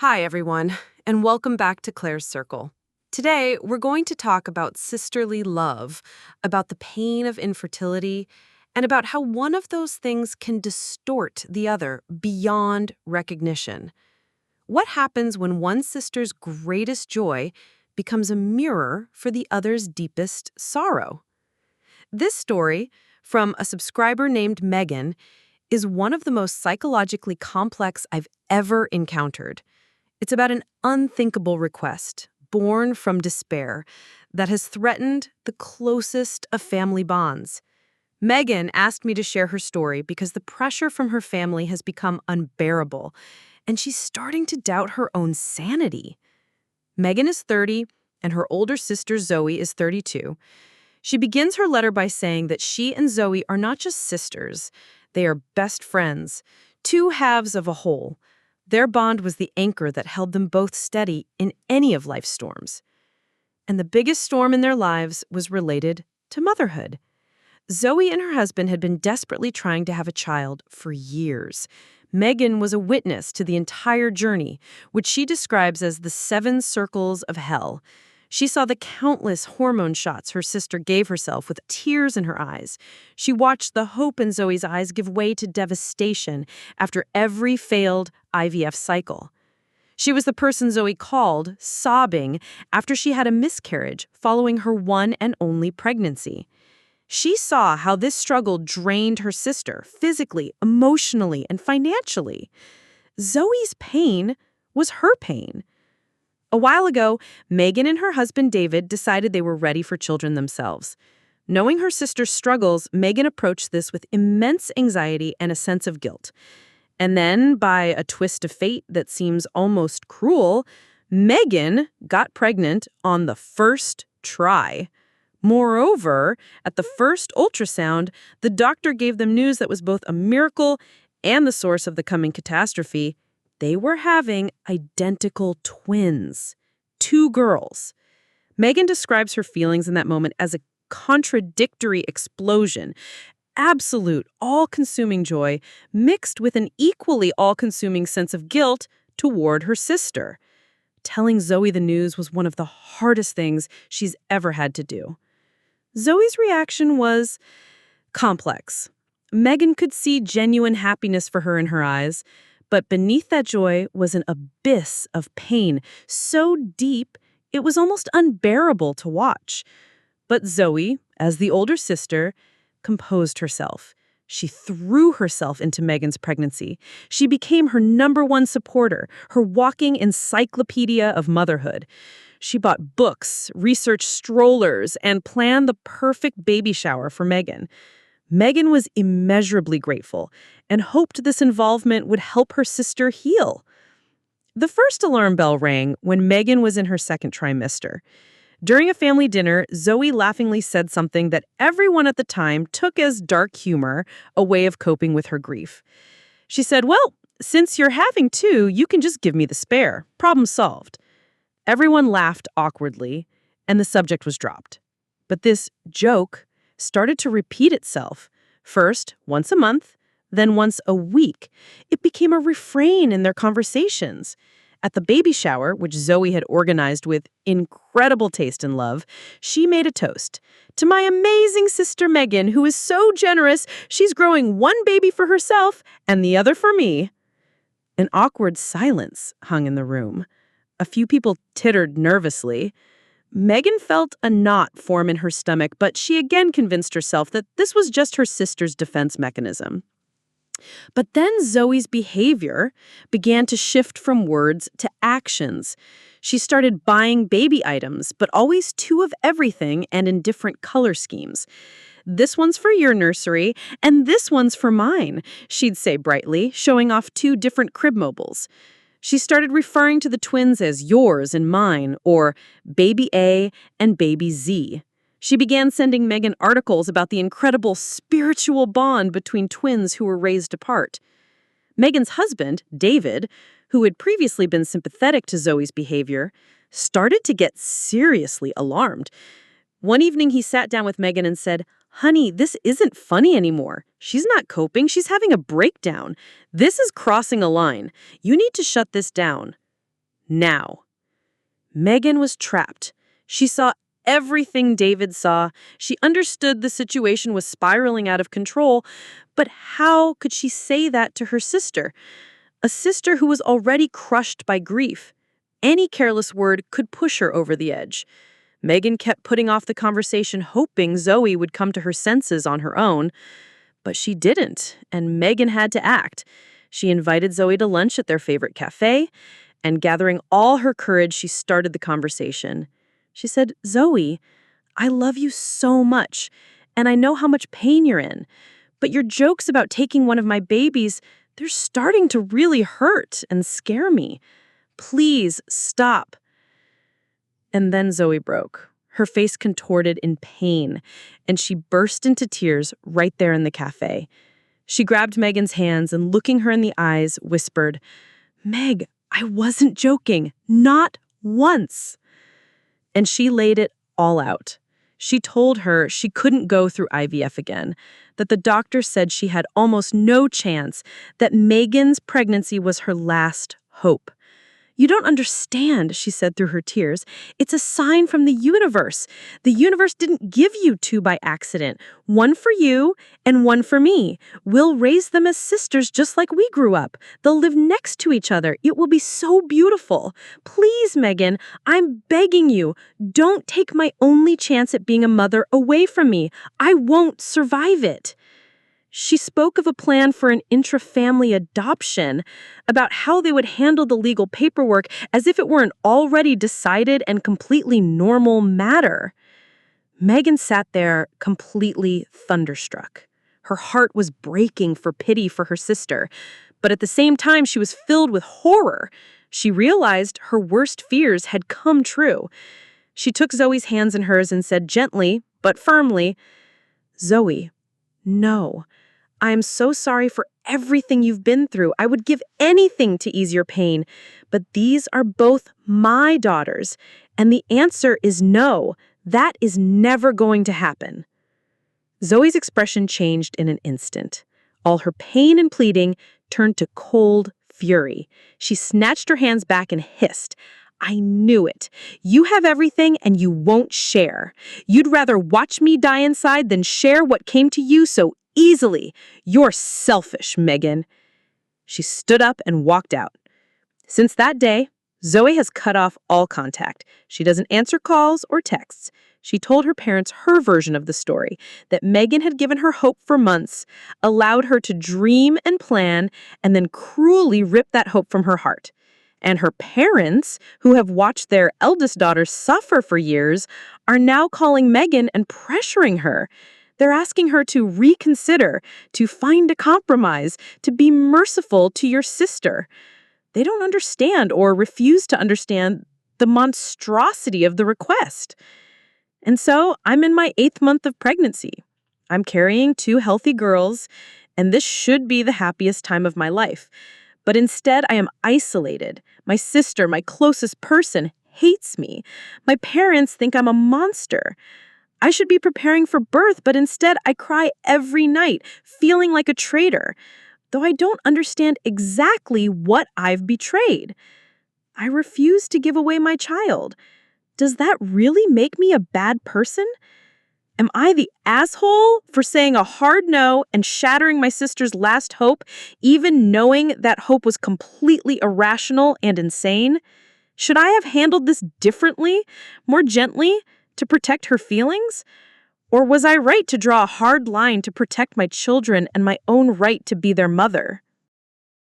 Hi, everyone, and welcome back to Claire's Circle. Today, we're going to talk about sisterly love, about the pain of infertility, and about how one of those things can distort the other beyond recognition. What happens when one sister's greatest joy becomes a mirror for the other's deepest sorrow? This story, from a subscriber named Megan, is one of the most psychologically complex I've ever encountered. It's about an unthinkable request, born from despair, that has threatened the closest of family bonds. Megan asked me to share her story because the pressure from her family has become unbearable, and she's starting to doubt her own sanity. Megan is 30, and her older sister Zoe is 32. She begins her letter by saying that she and Zoe are not just sisters, they are best friends, two halves of a whole. Their bond was the anchor that held them both steady in any of life's storms. And the biggest storm in their lives was related to motherhood. Zoe and her husband had been desperately trying to have a child for years. Megan was a witness to the entire journey, which she describes as the 7 circles of hell. She saw the countless hormone shots her sister gave herself with tears in her eyes. She watched the hope in Zoe's eyes give way to devastation after every failed IVF cycle. She was the person Zoe called, sobbing, after she had a miscarriage following her one and only pregnancy. She saw how this struggle drained her sister physically, emotionally, and financially. Zoe's pain was her pain. A while ago, Megan and her husband David decided they were ready for children themselves. Knowing her sister's struggles, Megan approached this with immense anxiety and a sense of guilt. And then, by a twist of fate that seems almost cruel, Megan got pregnant on the first try. Moreover, at the first ultrasound, the doctor gave them news that was both a miracle and the source of the coming catastrophe. They were having identical twins, 2 girls. Megan describes her feelings in that moment as a contradictory explosion, absolute, all-consuming joy mixed with an equally all-consuming sense of guilt toward her sister. Telling Zoe the news was one of the hardest things she's ever had to do. Zoe's reaction was complex. Megan could see genuine happiness for her in her eyes, but beneath that joy was an abyss of pain, so deep it was almost unbearable to watch. But Zoe, as the older sister, composed herself. She threw herself into Megan's pregnancy. She became her #1 supporter, her walking encyclopedia of motherhood. She bought books, researched strollers, and planned the perfect baby shower for Megan. Megan was immeasurably grateful and hoped this involvement would help her sister heal. The first alarm bell rang when Megan was in her second trimester. During a family dinner, Zoe laughingly said something that everyone at the time took as dark humor, a way of coping with her grief. She said, "Well, since you're having 2, you can just give me the spare. Problem solved." Everyone laughed awkwardly, and the subject was dropped. But this joke started to repeat itself, first once a month, then once a week. It became a refrain in their conversations. At the baby shower, which Zoe had organized with incredible taste and love, she made a toast. "To my amazing sister Megan, who is so generous, she's growing 1 baby for herself and the other for me." An awkward silence hung in the room. A few people tittered nervously. Megan felt a knot form in her stomach, but she again convinced herself that this was just her sister's defense mechanism. But then Zoe's behavior began to shift from words to actions. She started buying baby items, but always 2 of everything and in different color schemes. "This one's for your nursery, and this one's for mine," she'd say brightly, showing off 2 different crib mobiles. She started referring to the twins as yours and mine, or baby A and baby Z. She began sending Megan articles about the incredible spiritual bond between twins who were raised apart. Megan's husband, David, who had previously been sympathetic to Zoe's behavior, started to get seriously alarmed. One evening he sat down with Megan and said, "Honey, this isn't funny anymore. She's not coping. She's having a breakdown. This is crossing a line. You need to shut this down." Now. Megan was trapped. She saw everything David saw. She understood the situation was spiraling out of control, but how could she say that to her sister? A sister who was already crushed by grief. Any careless word could push her over the edge. Megan kept putting off the conversation, hoping Zoe would come to her senses on her own. But she didn't, and Megan had to act. She invited Zoe to lunch at their favorite cafe, and gathering all her courage, she started the conversation. She said, "Zoe, I love you so much, and I know how much pain you're in. But your jokes about taking one of my babies, they're starting to really hurt and scare me. Please stop." And then Zoe broke. Her face contorted in pain, and she burst into tears right there in the cafe. She grabbed Megan's hands and, looking her in the eyes, whispered, "Meg, I wasn't joking. Not once." And she laid it all out. She told her she couldn't go through IVF again, that the doctor said she had almost no chance, that Megan's pregnancy was her last hope. "You don't understand," she said through her tears. "It's a sign from the universe. The universe didn't give you two by accident. One for you and one for me. We'll raise them as sisters just like we grew up. They'll live next to each other. It will be so beautiful. Please, Megan, I'm begging you, don't take my only chance at being a mother away from me. I won't survive it." She spoke of a plan for an intra-family adoption, about how they would handle the legal paperwork as if it were an already decided and completely normal matter. Megan sat there completely thunderstruck. Her heart was breaking for pity for her sister, but at the same time she was filled with horror. She realized her worst fears had come true. She took Zoe's hands in hers and said gently, but firmly, "Zoe, no. I am so sorry for everything you've been through. I would give anything to ease your pain. But these are both my daughters, and the answer is no. That is never going to happen." Zoe's expression changed in an instant. All her pain and pleading turned to cold fury. She snatched her hands back and hissed, "I knew it. You have everything and you won't share. You'd rather watch me die inside than share what came to you so easily. You're selfish, Megan." She stood up and walked out. Since that day, Zoe has cut off all contact. She doesn't answer calls or texts. She told her parents her version of the story, that Megan had given her hope for months, allowed her to dream and plan, and then cruelly ripped that hope from her heart. And her parents, who have watched their eldest daughter suffer for years, are now calling Megan and pressuring her. They're asking her to reconsider, to find a compromise, to be merciful to your sister. They don't understand or refuse to understand the monstrosity of the request. And so I'm in my 8th month of pregnancy. I'm carrying 2 healthy girls, and this should be the happiest time of my life. But instead, I am isolated. My sister, my closest person, hates me. My parents think I'm a monster. I should be preparing for birth, but instead I cry every night, feeling like a traitor, though I don't understand exactly what I've betrayed. I refuse to give away my child. Does that really make me a bad person? Am I the asshole for saying a hard no and shattering my sister's last hope, even knowing that hope was completely irrational and insane? Should I have handled this differently, more gently, to protect her feelings? Or was I right to draw a hard line to protect my children and my own right to be their mother?